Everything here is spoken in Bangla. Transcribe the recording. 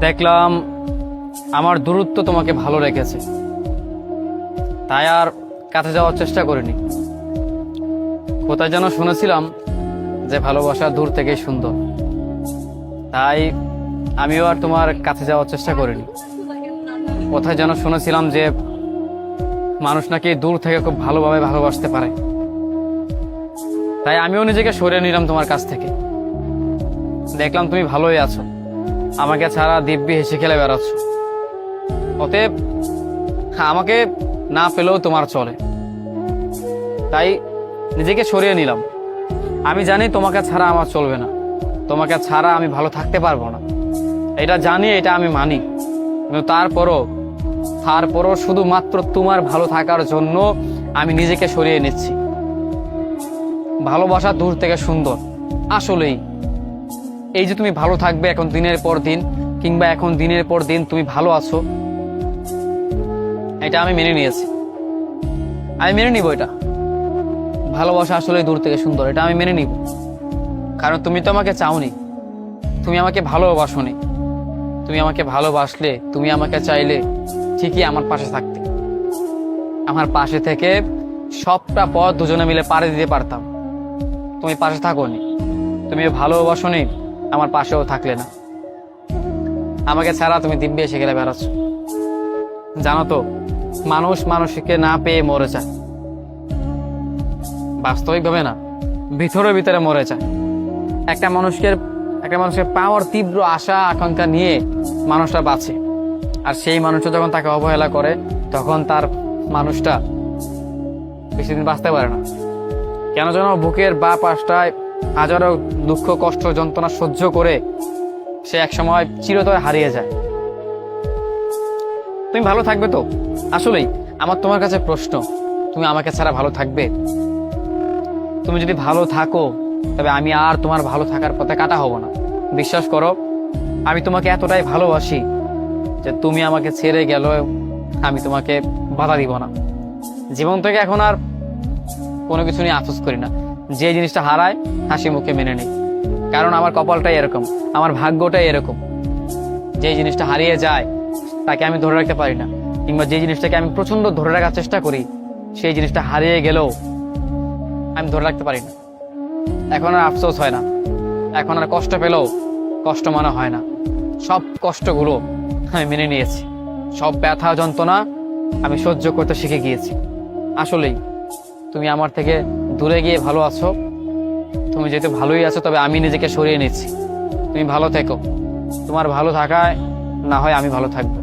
দেখলাম আমার দূরত্ব তোমাকে ভালো রেখেছে, তাই আর কাছে যাওয়ার চেষ্টা করিনি। কোথায় যেন শুনেছিলাম যে ভালোবাসা দূর থেকেই সুন্দর, তাই আমিও আর তোমার কাছে যাওয়ার চেষ্টা করিনি। কোথায় যেন শুনেছিলাম যে মানুষ নাকি দূর থেকে খুব ভালোভাবে ভালোবাসতে পারে, তাই আমিও নিজেকে সরিয়ে নিলাম তোমার কাছ থেকে। দেখলাম তুমি ভালোই আছো, আমাকে ছাড়া দিব্যি হেসে খেলে বেড়াচ্ছ। অতএব আমাকে না পেলেও তোমার চলে, তাই নিজেকে সরিয়ে নিলাম। আমি জানি তোমাকে ছাড়া আমার চলবে না, তোমাকে ছাড়া আমি ভালো থাকতে পারবো না, এটা জানি, এটা আমি মানি। কিন্তু তারপরও শুধুমাত্র তোমার ভালো থাকার জন্য আমি নিজেকে সরিয়ে নিচ্ছি। ভালোবাসা দূর থেকে সুন্দর আসলেই। এই যে তুমি ভালো থাকবে এখন দিনের পর দিন, কিংবা এখন দিনের পর দিন তুমি ভালো আছো, এটা আমি মেনে নিয়েছি, আমি মেনে নিব। এটা ভালোবাসা আসলে দূর থেকে সুন্দর, এটা আমি মেনে নিব। কারণ তুমি তো আমাকে চাওনি, তুমি আমাকে ভালোবাসোনি। তুমি আমাকে ভালোবাসলে, তুমি আমাকে চাইলে ঠিকই আমার পাশে থাকতে। আমার পাশে থেকে সবটা পথ দুজনে মিলে পাড়ি দিতে পারতাম। তুমি পাশে থাকোনি, তুমি ভালোবাসোনি, আমার পাশেও থাকলে না। আমাকে ছাড়া তুমি দিব্যি এসে গেলে বেড়াচ্ছ। জানো তো, মানুষ মানুষকে না পেয়ে মরে যায়, বাস্তবিকভাবে না, ভিতরে ভিতরে মরে যায়। একটা মানুষকে পাওয়ার তীব্র আশা আকাঙ্ক্ষা নিয়ে মানুষটা বাঁচে, আর সেই মানুষটা যখন তাকে অবহেলা করে, তখন তার মানুষটা বেশি দিন বাঁচতে পারে না। কেন যেন বুকের বা পাশটায় হাজারো দুঃখ কষ্ট যন্ত্রণা সহ্য করে সে একসময় চিরতরে হারিয়ে যায়। তুমি ভালো থাকবে তো? আসলেই আমার তোমার কাছে প্রশ্ন, তুমি আমাকে ছাড়া ভালো থাকবে? তুমি যদি ভালো থাকো, তবে আমি আর তোমার ভালো থাকার পথে কাটা হব না। বিশ্বাস করো, আমি তোমাকে এতটাই ভালোবাসি যে তুমি আমাকে ছেড়ে গেল, আমি তোমাকে বাধা দিব না। জীবন থেকে এখন আর কোনো কিছু নিয়ে আফসোস করি না। যে জিনিসটা হারায় হাসি মুখে মেনে নিই, কারণ আমার কপালটাই এরকম, আমার ভাগ্যটাই এরকম। যে জিনিসটা হারিয়ে যায় তাকে আমি ধরে রাখতে পারি না, কিংবা যে জিনিসটাকে আমি প্রচন্ড ধরে রাখার চেষ্টা করি, সেই জিনিসটা হারিয়ে গেলেও আমি ধরে রাখতে পারি না। এখন আর আফসোস হয় না, এখন আর কষ্ট পেলেও কষ্ট মনে হয় না। সব কষ্টগুলো আমি মেনে নিয়েছি, সব ব্যথা যন্ত্রণা আমি সহ্য করতে শিখে গিয়েছি। আসলেই তুমি আমার থেকে দূরে গিয়ে ভালো আছো। তুমি যেহেতু ভালোই আছো, তবে আমি নিজেকে সরিয়ে নিচ্ছি। তুমি ভালো থেকো, তোমার ভালো থাকায় না হয় আমি ভালো থাকবো।